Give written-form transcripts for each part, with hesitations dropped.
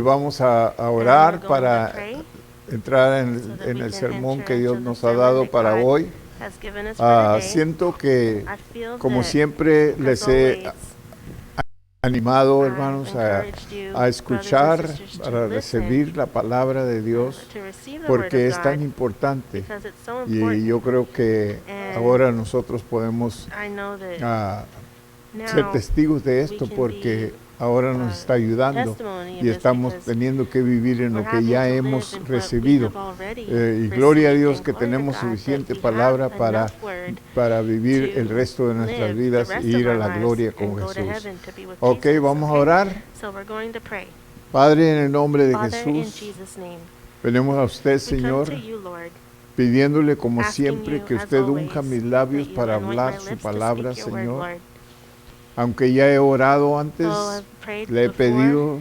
Vamos a orar para entrar en el sermón que Dios nos ha dado para hoy. Siento que, como siempre, les he animado, hermanos, a escuchar, para recibir la palabra de Dios, porque es tan importante. Y yo creo que ahora nosotros podemos ser testigos de esto, porque ahora nos está ayudando y estamos teniendo que vivir en lo que ya hemos recibido. Y gloria a Dios que tenemos suficiente palabra para vivir el resto de nuestras vidas y ir a la gloria con Jesús. Ok, vamos a orar. Padre, en el nombre de Jesús, venimos a usted, Señor, pidiéndole como siempre que usted unja mis labios para hablar su palabra, Señor. Aunque ya he orado antes, le he pedido,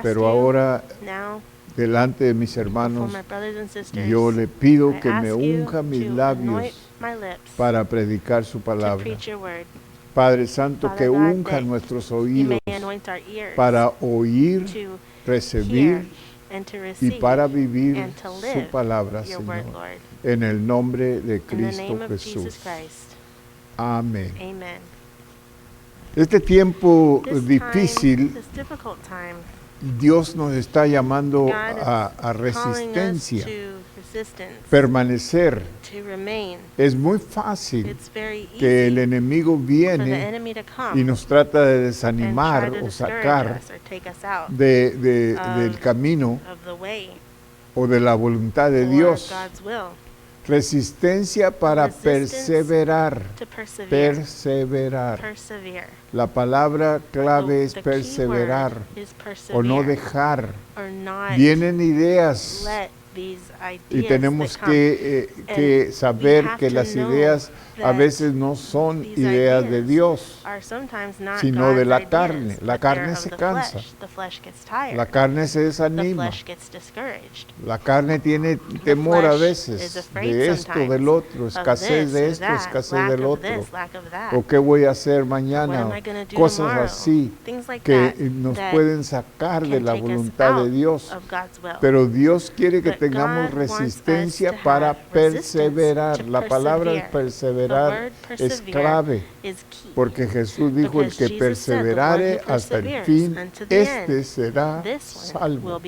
pero ahora delante de mis hermanos, yo le pido que me unja mis labios para predicar su palabra. Padre Santo, que unja nuestros oídos para oír, recibir y para vivir su palabra, Señor. En el nombre de Cristo Jesús. Amén. Este tiempo difícil, Dios nos está llamando a resistencia, permanecer. Es muy fácil que el enemigo viene y nos trata de desanimar o sacar del camino o de la voluntad de Dios. Resistencia para perseverar. Perseverar. La palabra clave es perseverar o no dejar. Vienen ideas y tenemos que saber que las ideas a veces no son ideas de Dios, sino de la carne. La carne se cansa, la carne se desanima, la carne tiene temor a veces de esto, del otro, escasez de esto, escasez del otro, o qué voy a hacer mañana, cosas así que nos pueden sacar de la voluntad de Dios. Pero Dios quiere que tengamos resistencia para perseverar. La palabra de perseverar es clave, porque Jesús dijo: el que perseverare hasta el fin, este será salvo.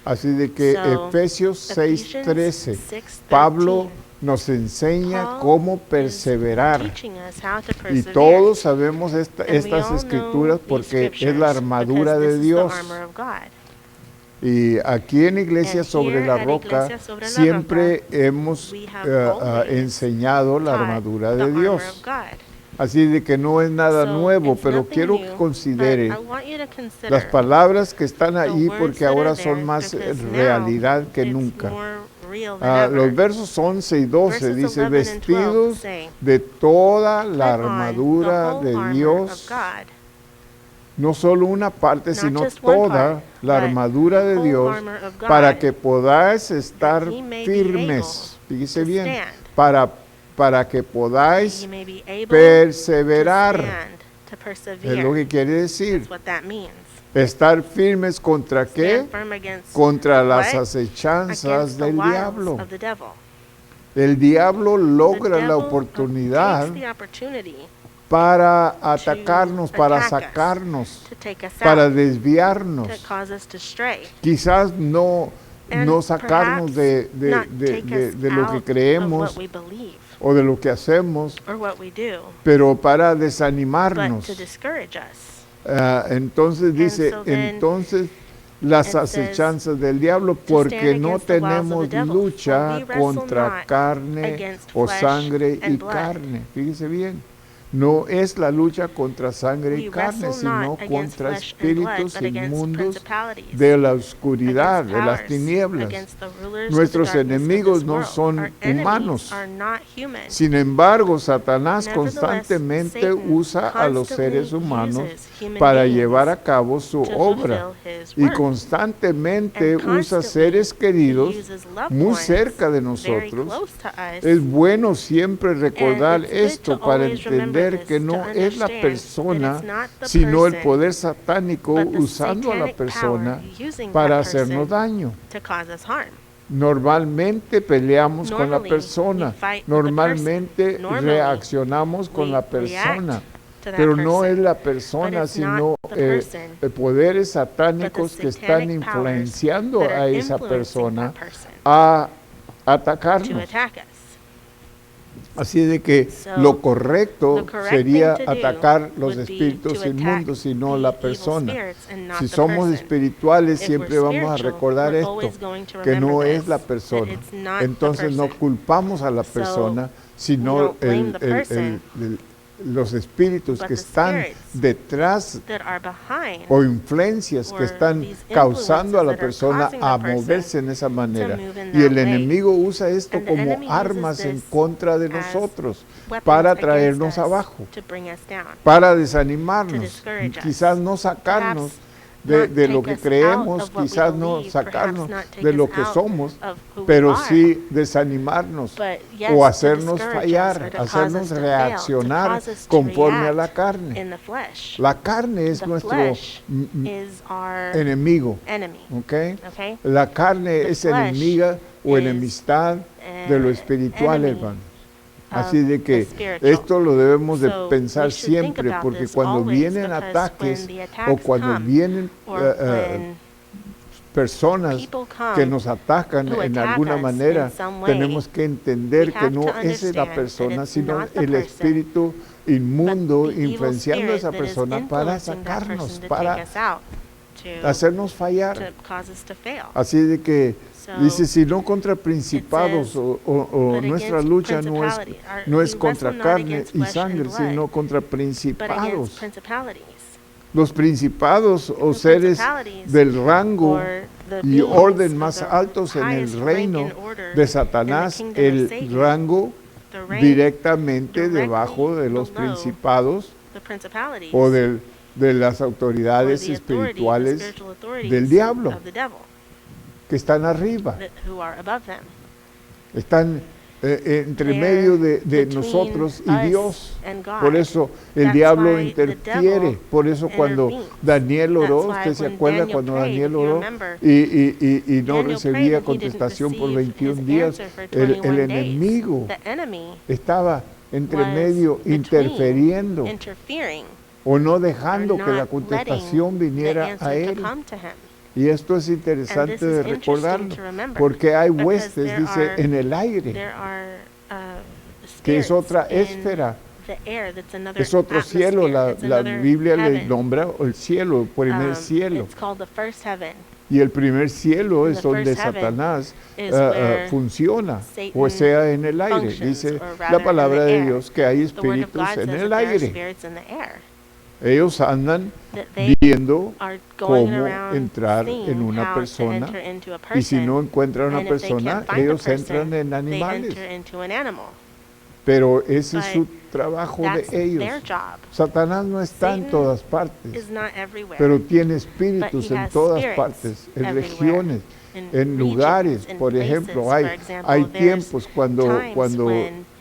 Así de que Efesios 6:13, Pablo nos enseña cómo perseverar. Y todos sabemos estas escrituras porque es la armadura de Dios. Y aquí en Iglesia sobre la Roca siempre hemos enseñado la armadura de Dios. Así de que no es nada nuevo, pero quiero que considere las palabras que están ahí, porque ahora son más realidad que nunca. Los versos 11 y 12 dice: vestidos de toda la armadura de Dios. No solo una parte, sino toda la armadura de Dios, para que podáis estar firmes. Fíjese bien, para que podáis perseverar. Es lo que quiere decir. Estar firmes ¿contra qué? Contra las acechanzas del diablo. El diablo logra la oportunidad para atacarnos, para sacarnos, para desviarnos. Quizás no sacarnos de lo que creemos o de lo que hacemos, pero para desanimarnos. Entonces dice, las acechanzas del diablo, porque no tenemos lucha contra carne o sangre y carne. Fíjese bien. No es la lucha contra sangre y carne, sino contra espíritus inmundos de la oscuridad, de las tinieblas. Nuestros enemigos no son humanos. Sin embargo, Satanás constantemente usa a los seres humanos para llevar a cabo su obra. Y constantemente usa seres queridos muy cerca de nosotros. Es bueno siempre recordar esto para entender entender que no es la persona, sino el poder satánico usando a la persona para hacernos daño. Normalmente peleamos con la persona, normalmente reaccionamos con la persona, pero no es la persona, sino poderes satánicos que están influenciando a esa persona a atacarnos. Así de que lo correcto sería atacar los espíritus inmundos y no la persona. Si somos espirituales, siempre vamos a recordar esto, que no es la persona. Entonces no culpamos a la persona, sino los espíritus que están detrás o influencias que están causando a la persona a moverse en esa manera. Y el enemigo usa esto como armas en contra de nosotros para traernos abajo, para desanimarnos, quizás no sacarnos de lo que creemos, quizás no sacarnos de lo que somos, pero sí desanimarnos o hacernos fallar, hacernos reaccionar conforme a la carne. La carne es nuestro enemigo, ¿okay? La carne es enemiga o enemistad de lo espiritual, hermano. Así de que esto lo debemos de pensar siempre, porque cuando vienen ataques o cuando vienen personas que nos atacan en alguna manera, tenemos que entender que no es la persona, sino el espíritu inmundo influenciando a esa persona para sacarnos, para hacernos fallar. Así de que dice, si no contra principados o nuestra lucha no es contra carne y sangre, sino contra principados. Los principados o seres del rango y orden más altos en el reino de Satanás, el rango directamente debajo de los principados o de las autoridades espirituales del diablo, que están arriba, están entre medio de nosotros y Dios. Por eso el diablo interfiere. Por eso cuando Daniel oró, ¿usted se acuerda cuando Daniel oró y no recibía contestación por 21 días? El enemigo estaba entre medio interfiriendo o no dejando que la contestación viniera a él. Y esto es interesante de recordarlo, porque hay huestes, dice, en el aire, que es otra esfera, es otro cielo. La Biblia le nombra el cielo, el primer cielo. Y el primer cielo es donde Satanás funciona, o sea, en el aire. Dice la palabra de Dios que hay espíritus en el aire. Ellos andan viendo cómo entrar en una persona, y si no encuentran una persona, ellos entran en animales. Pero ese es su trabajo de ellos. Satanás no está en todas partes, pero tiene espíritus en todas partes, en regiones, en lugares. Por ejemplo, hay tiempos cuando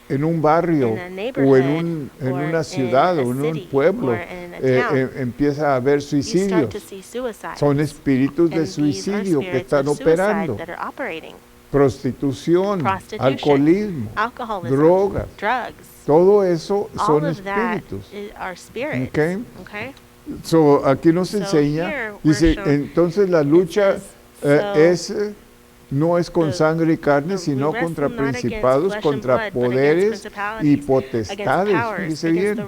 en un barrio o en una ciudad o en un pueblo empieza a haber suicidios. Son espíritus de suicidio que están operando. Prostitución, alcoholismo, drogas, todo eso son espíritus. Okay? So, aquí nos enseña, dice, entonces la lucha no es con sangre y carne, sino contra principados, contra poderes y potestades, dice bien,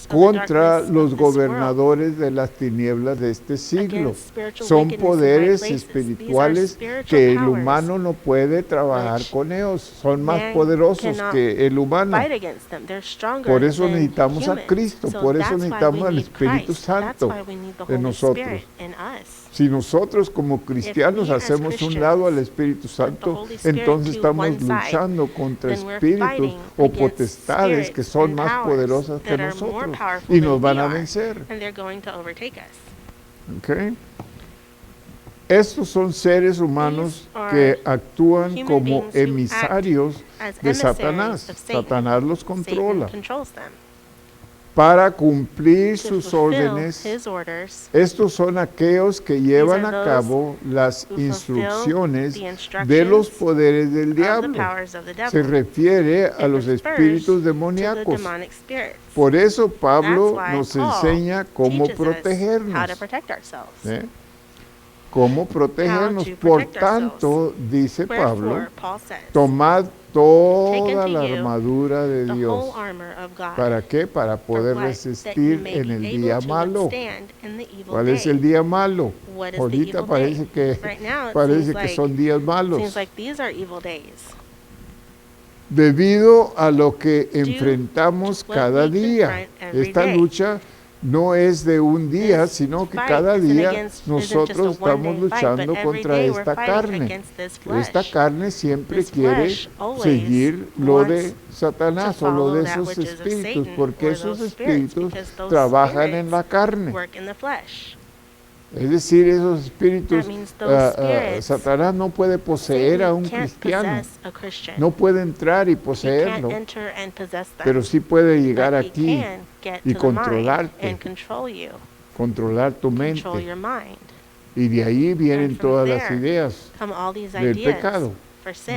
contra los gobernadores de las tinieblas de este siglo. Son poderes espirituales que el humano no puede trabajar con ellos. Son más poderosos que el humano. Por eso necesitamos a Cristo, por eso necesitamos al Espíritu Santo en nosotros. Si nosotros como cristianos hacemos un lado al Espíritu Santo, entonces estamos luchando contra espíritus o potestades que son más poderosas que nosotros y nos van a vencer. Okay. Estos son seres humanos que actúan como emisarios de Satanás. Satanás los controla. para cumplir sus órdenes. Estos son aquellos que llevan a cabo las instrucciones de los poderes del diablo. Se refiere a los espíritus demoníacos. Por eso Pablo nos enseña cómo protegernos. ¿Cómo protegernos? Por tanto, dice Pablo, tomad toda la armadura de Dios. ¿Para qué? Para poder resistir en el día malo. ¿Cuál es el día malo? Ahorita parece que son días malos. Debido a lo que enfrentamos cada día. Esta lucha no es de un día, sino que cada día nosotros estamos luchando contra esta carne. Esta carne siempre quiere seguir lo de Satanás o lo de esos espíritus, porque esos espíritus trabajan en la carne. Es decir, esos espíritus, Satanás no puede poseer a un cristiano, no puede entrar y poseerlo, pero sí puede llegar aquí y controlarte, controlar tu mente. Y de ahí vienen todas las ideas del pecado.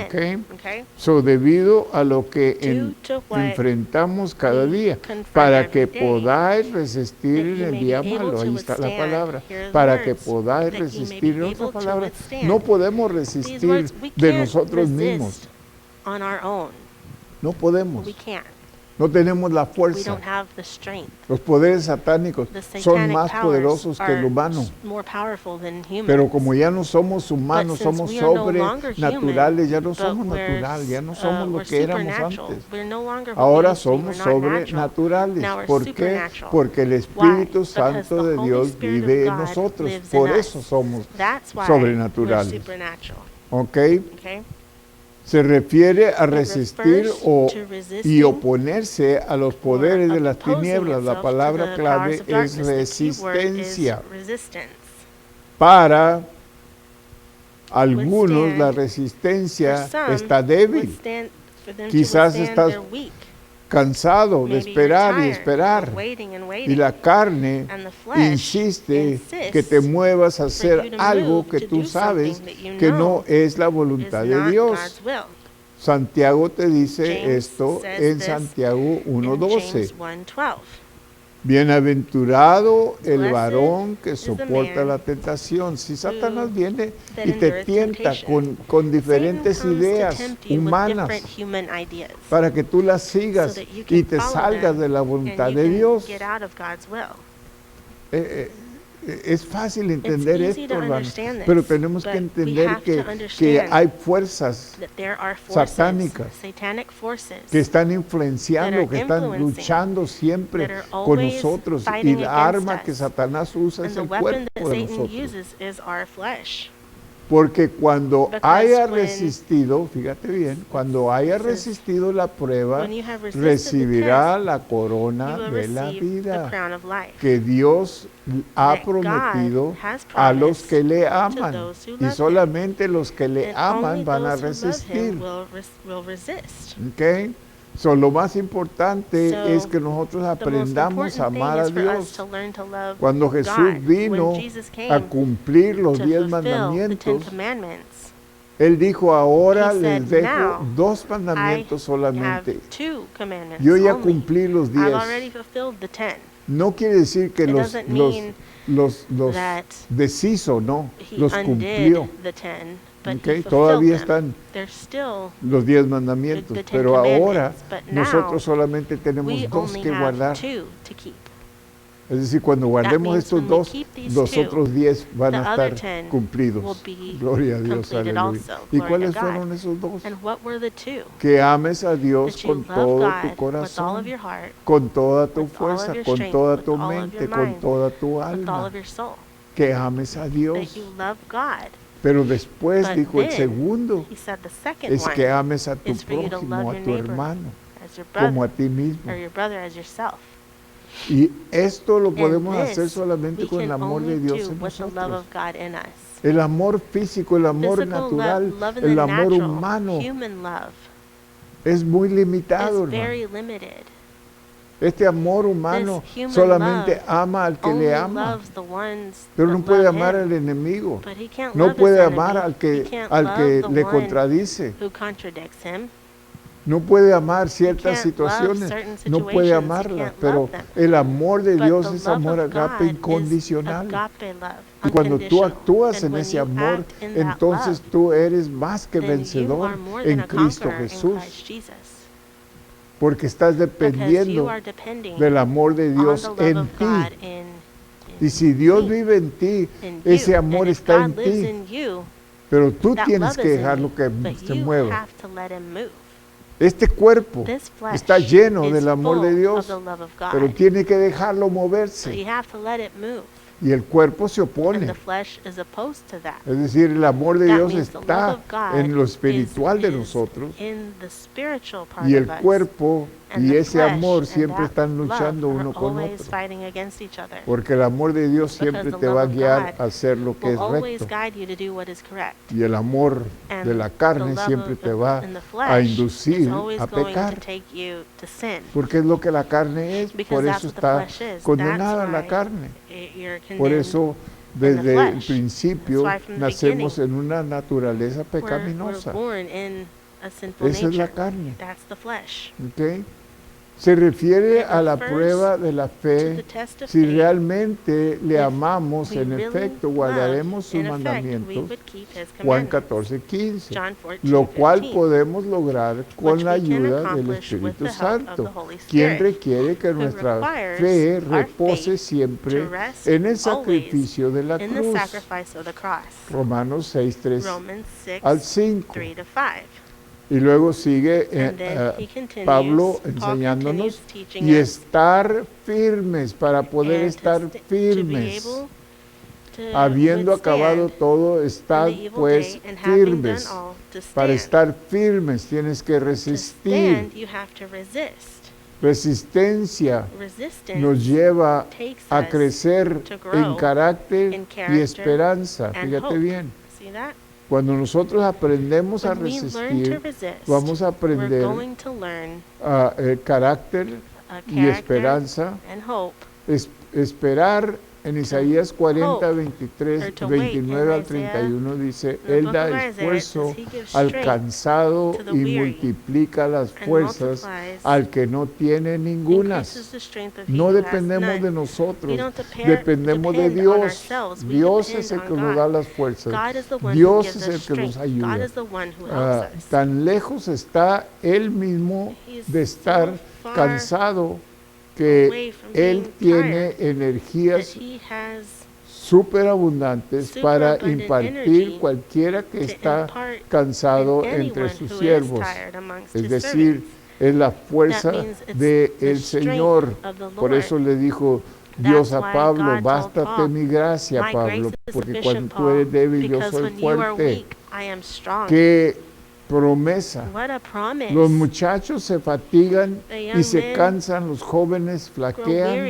Okay. So, debido a lo que enfrentamos cada día, para que podáis resistir en el día malo, ahí está la palabra, para que podáis resistir, en otra palabra, no podemos resistir de nosotros mismos, no podemos. No tenemos la fuerza. Los poderes satánicos son más poderosos que el humano. Pero como ya no somos humanos, somos sobrenaturales, ya no somos naturales, ya no somos lo que éramos antes. Ahora somos sobrenaturales. ¿Por qué? Porque el Espíritu Santo de Dios vive en nosotros. Por eso somos sobrenaturales. ¿Ok? Se refiere a resistir y oponerse a los poderes de las tinieblas. La palabra clave es resistencia. Para algunos la resistencia está débil. Quizás estás cansado de esperar y esperar. Y la carne insiste que te muevas a hacer algo que tú sabes que no es la voluntad de Dios. Santiago te dice esto en Santiago 1:12. Bienaventurado el varón que soporta la tentación. Si Satanás viene y te tienta con diferentes ideas humanas para que tú las sigas y te salgas de la voluntad de Dios. Es fácil entender esto, hermanos, pero tenemos que entender que hay fuerzas satánicas que están influenciando, que están luchando siempre con nosotros, y la arma que Satanás usa es el cuerpo de nosotros. Porque cuando haya resistido, fíjate bien, cuando haya resistido la prueba, recibirá la corona de la vida que Dios ha prometido a los que le aman. Y solamente los que le aman van a resistir. ¿Ok? So, lo más importante es que nosotros aprendamos a amar a Dios. Cuando Jesús vino a cumplir los 10 mandamientos, Él dijo, ahora les dejo 2 mandamientos solamente. Yo ya cumplí los 10. No quiere decir que los deshizo, no, los cumplió. Okay, todavía están los 10 mandamientos, pero ahora nosotros solamente tenemos 2 que guardar. Es decir, cuando guardemos estos 2, los otros 10 van a estar cumplidos. Gloria a Dios, aleluya. ¿Y cuáles fueron esos 2? Que ames a Dios con todo tu corazón, con toda tu fuerza, con toda tu mente, con toda tu alma. Que ames a Dios. Pero después dijo el segundo, es que ames a tu prójimo, a tu hermano, como a ti mismo. Y esto lo podemos hacer solamente con el amor de Dios en nosotros. El amor físico, el amor natural, el amor humano es muy limitado, hermano. Este amor humano solamente ama al que le ama, pero no puede amar al enemigo, no puede amar al que le contradice, no puede amar ciertas situaciones, no puede amarlas, pero el amor de Dios es amor agape incondicional. Y cuando tú actúas en ese amor, entonces tú eres más que vencedor en Cristo Jesús. Porque estás dependiendo del amor de Dios en ti. Y si Dios vive en ti, ese amor está en ti. Pero tú tienes que dejarlo que se mueva. Este cuerpo está lleno del amor de Dios, pero tiene que dejarlo moverse. Y el cuerpo se opone. Es decir, el amor de Dios está en lo espiritual de nosotros. Y el cuerpo y ese amor siempre están luchando uno con otro. Porque el amor de Dios siempre te va a guiar a hacer lo que es recto. Y el amor de la carne siempre te va a inducir a pecar. Porque es lo que la carne es. Por eso está condenada la carne. Por eso, desde el principio, nacemos en una naturaleza pecaminosa. Esa es la carne. ¿Okay? Se refiere a la prueba de la fe. Si realmente le amamos, en efecto, guardaremos sus mandamientos. Juan 14:15. Lo cual podemos lograr con la ayuda del Espíritu Santo, quien requiere que nuestra fe repose siempre en el sacrificio de la cruz. Romanos 6:3 al 5. Y luego sigue Pablo enseñándonos y estar firmes, para poder estar firmes. Habiendo acabado todo, estad pues firmes. Para estar firmes tienes que resistir. Resistencia nos lleva a crecer en carácter y esperanza. Fíjate bien. Cuando nosotros aprendemos a resistir, vamos a aprender carácter y esperanza. Esperar, en Isaías 40, 29 al 31 dice, Él da esfuerzo al cansado y multiplica las fuerzas al que no tiene ningunas. No dependemos de nosotros, dependemos de Dios. Dios es el que nos da las fuerzas. Dios es el que nos ayuda. Tan lejos está Él mismo de estar cansado, que Él tiene energías superabundantes para impartir cualquiera que está cansado entre sus siervos. Es decir, es la fuerza del Señor. Por eso le dijo Dios a Pablo, bástate mi gracia, Pablo, porque cuando tú eres débil yo soy fuerte. Que promesa. Los muchachos se fatigan y se cansan, los jóvenes flaquean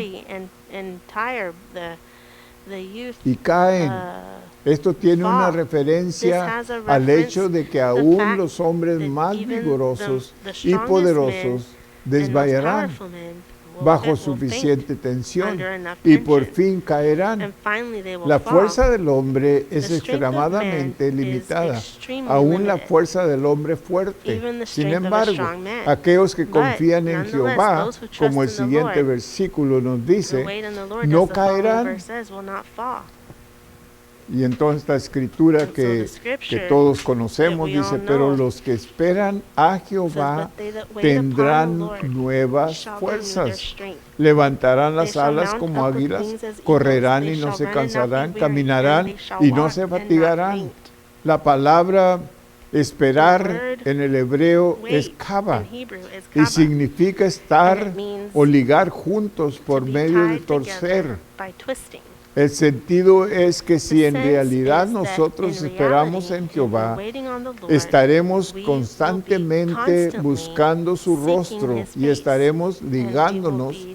y caen. Esto tiene una referencia al hecho de que aún los hombres más vigorosos y poderosos desmayarán bajo suficiente tensión y por fin caerán. La fuerza del hombre es extremadamente limitada, aún la fuerza del hombre fuerte. Sin embargo, aquellos que confían en Jehová, como el siguiente versículo nos dice, no caerán. Y entonces esta escritura que todos conocemos dice, pero los que esperan a Jehová tendrán nuevas fuerzas. Levantarán las alas como águilas, correrán y no se cansarán, caminarán y no se fatigarán. La palabra esperar en el hebreo es kava y significa estar o ligar juntos por medio de torcer. El sentido es que si en realidad nosotros esperamos en Jehová, estaremos constantemente buscando su rostro y estaremos ligándonos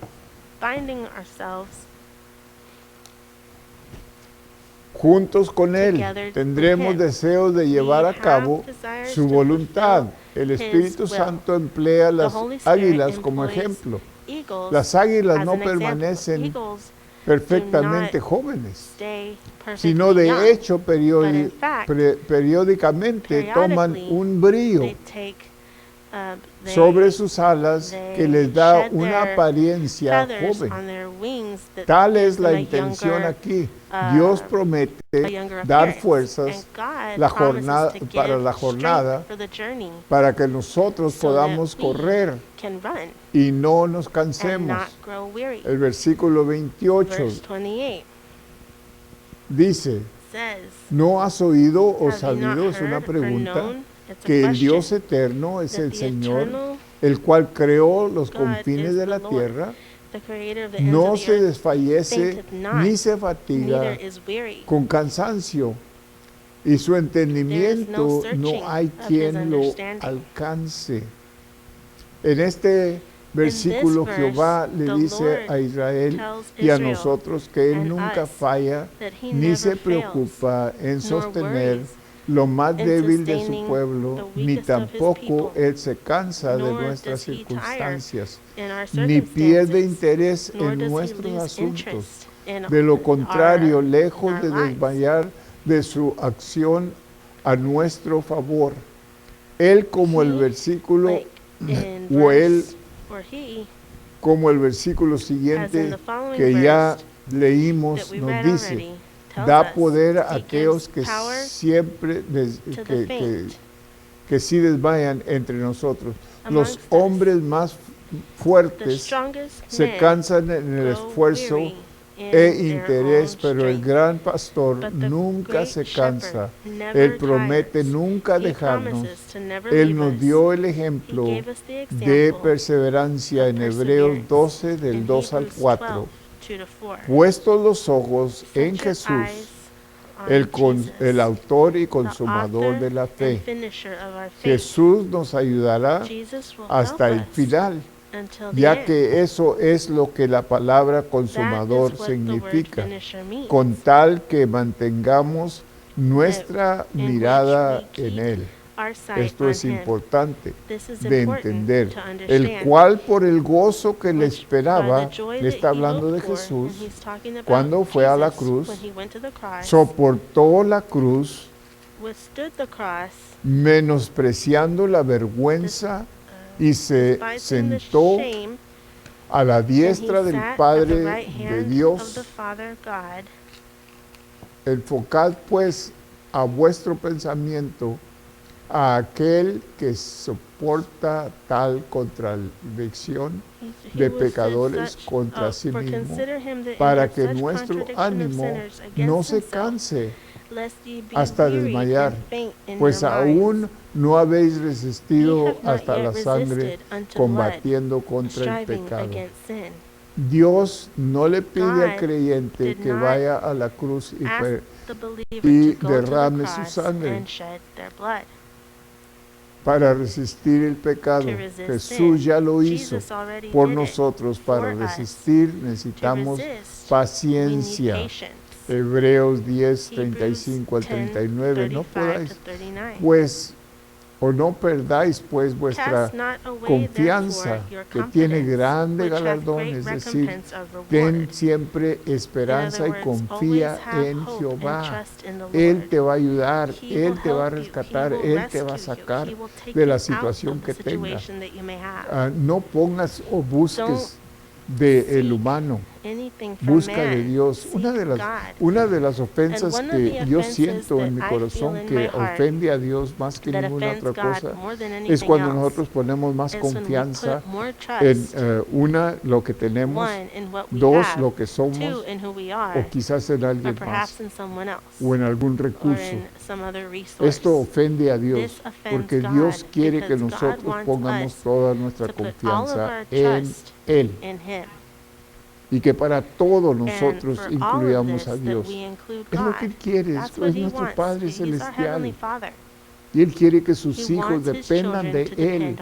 juntos con Él. Tendremos deseos de llevar a cabo su voluntad. El Espíritu Santo emplea las águilas como ejemplo. Las águilas no permanecen perfectamente jóvenes, sino de hecho periódicamente toman un brío sobre sus alas que les da una apariencia joven. Tal es la intención aquí. Dios promete dar fuerzas para la jornada para que nosotros podamos correr y no nos cansemos. El versículo 28 dice, ¿no has oído o sabido? Es una pregunta. Que el Dios eterno es el Señor, el cual creó los confines de la tierra, no se desfallece ni se fatiga con cansancio, y su entendimiento no hay quien lo alcance. En este versículo Jehová le dice a Israel y a nosotros que Él nunca falla ni se preocupa en sostener lo más débil de su pueblo, ni tampoco Él se cansa de nuestras circunstancias, ni pierde interés en nuestros asuntos. De lo contrario, lejos de desmayar de su acción a nuestro favor, Él como el versículo como el versículo siguiente que ya leímos nos dice, da poder a aquellos que siempre que sí desmayan entre nosotros. Los hombres más fuertes se cansan en el esfuerzo e interés, pero el gran pastor nunca se cansa. Él promete nunca dejarnos. Él nos dio el ejemplo de perseverancia en Hebreos 12, del 2 al 4. Puestos los ojos en Jesús, el autor y consumador de la fe. Jesús nos ayudará hasta el final, ya que eso es lo que la palabra consumador significa, con tal que mantengamos nuestra mirada en Él. Esto es importante de entender, el cual por el gozo que le esperaba, le está hablando de Jesús, cuando fue a la cruz, soportó la cruz, menospreciando la vergüenza, y se sentó a la diestra del Padre de Dios. Enfocad pues a vuestro pensamiento a aquel que soporta tal contradicción de pecadores contra sí mismo, para que nuestro ánimo no se canse hasta desmayar, pues aún no habéis resistido hasta la sangre combatiendo contra el pecado. Dios no le pide al creyente que vaya a la cruz y derrame su sangre para resistir el pecado. Jesús ya lo hizo por nosotros. Para resistir necesitamos paciencia. Hebreos 10, 35 al 39. No podáis, pues, o no perdáis, pues, vuestra confianza, que tiene grande galardón, es decir, ten siempre esperanza y confía en Jehová. Él te va a ayudar, Él te va a rescatar, Él te va a sacar de la situación que tengas. No pongas o busques del humano, busca de Dios. Una de las ofensas que yo siento en mi corazón que ofende a Dios más que ninguna otra cosa es cuando nosotros ponemos más confianza en lo que tenemos, dos, lo que somos, o quizás en alguien más, o en algún recurso. Esto ofende a Dios, porque Dios quiere que nosotros pongamos toda nuestra confianza en Él, y que para todos nosotros incluyamos a Dios. Es lo que Él quiere, es nuestro Padre Celestial, y Él quiere que sus hijos dependan de Él,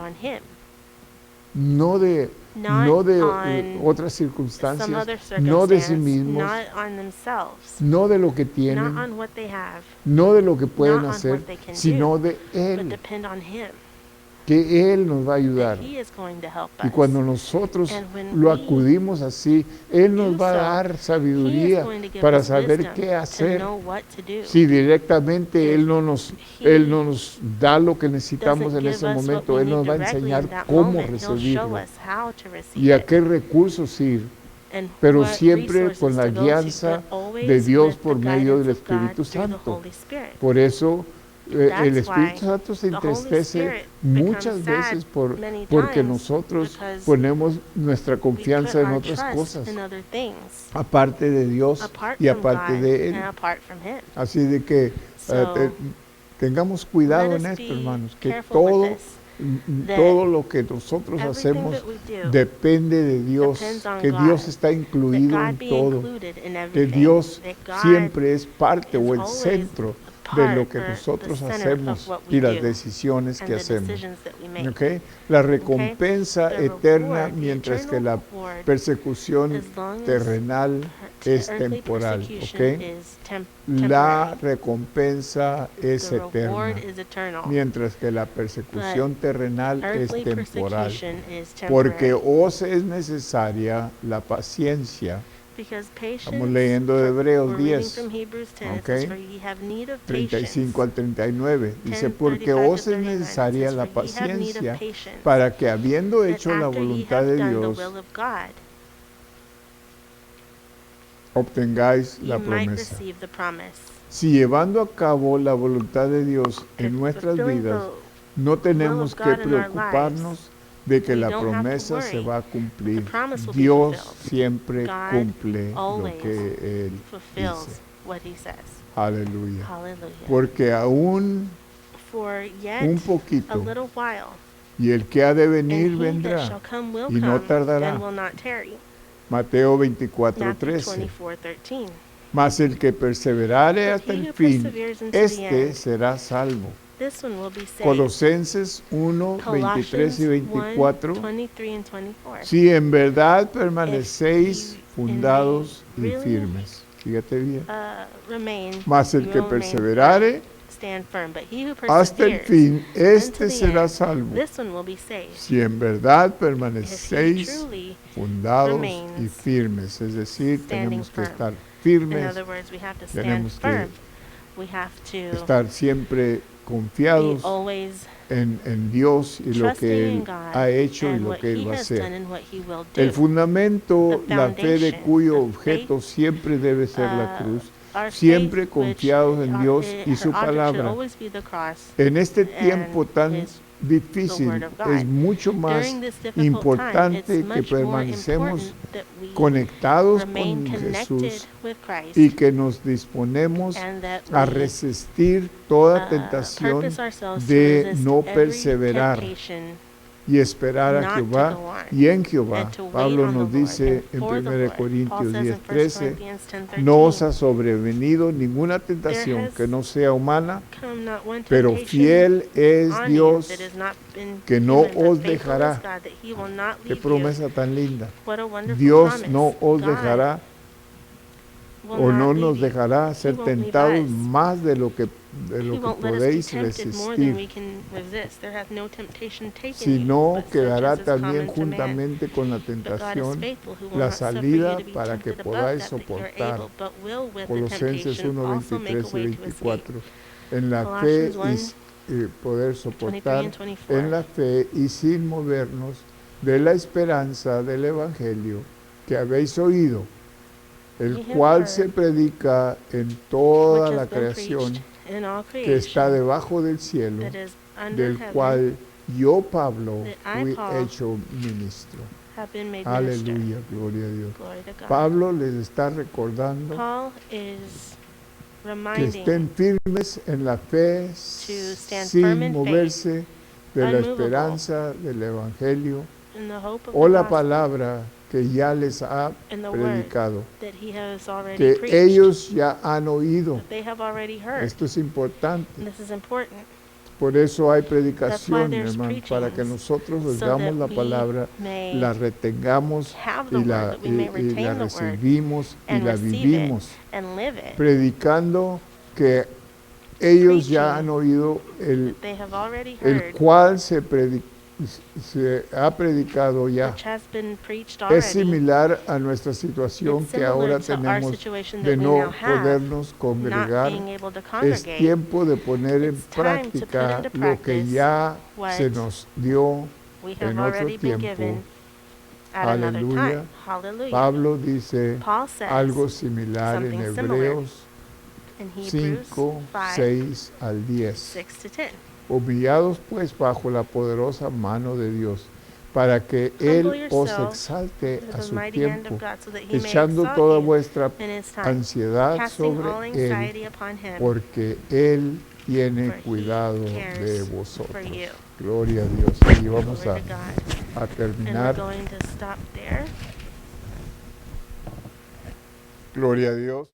no de otras circunstancias, no de sí mismos, no de lo que tienen, no de lo que pueden hacer, sino de Él. que Él nos va a ayudar. Y cuando nosotros lo acudimos así, Él nos va a dar sabiduría para saber qué hacer. Si directamente Él no nos da lo que necesitamos en ese momento, Él nos va a enseñar cómo recibirlo y a qué recursos ir. Pero siempre con la guianza de Dios por medio del Espíritu Santo. Por eso el Espíritu Santo se entristece muchas veces porque nosotros ponemos nuestra confianza en otras cosas, aparte de Dios y aparte de Él. Así de que tengamos cuidado en esto, hermanos, que todo lo que nosotros hacemos depende de Dios, que Dios está incluido en todo, que Dios siempre es parte o el centro de lo que nosotros hacemos y las decisiones que hacemos. ¿Okay? La recompensa eterna, mientras que la persecución terrenal es temporal. ¿Okay? La recompensa es eterna, mientras que la persecución terrenal es temporal. Porque os es necesaria la paciencia. Estamos leyendo de Hebreos 10, okay, 35 al 39. Dice, porque os es necesaria la paciencia para que, habiendo hecho la voluntad de Dios, obtengáis la promesa. Si llevando a cabo la voluntad de Dios en nuestras vidas, no tenemos que preocuparnos de que la promesa se va a cumplir. Dios siempre cumple lo que Él dice. Aleluya. Porque aún un poquito, y el que ha de venir vendrá, y no tardará. Mateo 24:13. Mas el que perseverare hasta el fin, este será salvo. Colosenses 1, 23 y 24. Si en verdad permanecéis fundados y firmes. Fíjate bien. Mas el que perseverare hasta el fin, este será salvo. Si en verdad permanecéis fundados y firmes. Es decir, tenemos que estar firmes. Tenemos que estar siempre confiados en Dios y lo que Él ha hecho y lo que Él va a hacer. El fundamento, la fe de cuyo objeto siempre debe ser la cruz, siempre confiados en Dios y su palabra. En este tiempo tan difícil es mucho más importante que permanecemos conectados con Jesús y que nos disponemos a resistir toda tentación de no perseverar y esperar a Jehová y en Jehová. Pablo nos dice en 1 Corintios 10:13, no os ha sobrevenido ninguna tentación que no sea humana, pero fiel es Dios que no os dejará. Qué promesa tan linda. Dios no os dejará o no nos dejará ser tentados más de lo que podéis resistir, sino quedará también juntamente con la tentación la salida para que podáis soportar. Colosenses 1, 23 y 24. En la fe y poder soportar, en la fe y sin movernos de la esperanza del Evangelio que habéis oído, el cual se predica en toda la creación que está debajo del cielo, del cual yo, Pablo, fui hecho ministro. Aleluya, gloria a Dios. Pablo les está recordando que estén firmes en la fe, sin moverse de la esperanza del Evangelio o la palabra que ya les ha predicado, que ellos ya han oído. Esto es importante. Por eso hay predicación, hermano, para que nosotros oigamos la palabra, la retengamos y la recibimos y la vivimos, predicando que ellos ya han oído el cual se ha predicado ya. Es similar a nuestra situación que ahora tenemos de no podernos congregar. Es tiempo de poner en práctica lo que ya se nos dio en otro tiempo. Aleluya. Pablo dice algo similar en Hebreos 5, 6 al 10. Humillados pues bajo la poderosa mano de Dios, para que Él os exalte a su tiempo, echando toda vuestra ansiedad sobre Él, porque Él tiene cuidado de vosotros. Gloria a Dios. Y vamos a terminar. Gloria a Dios.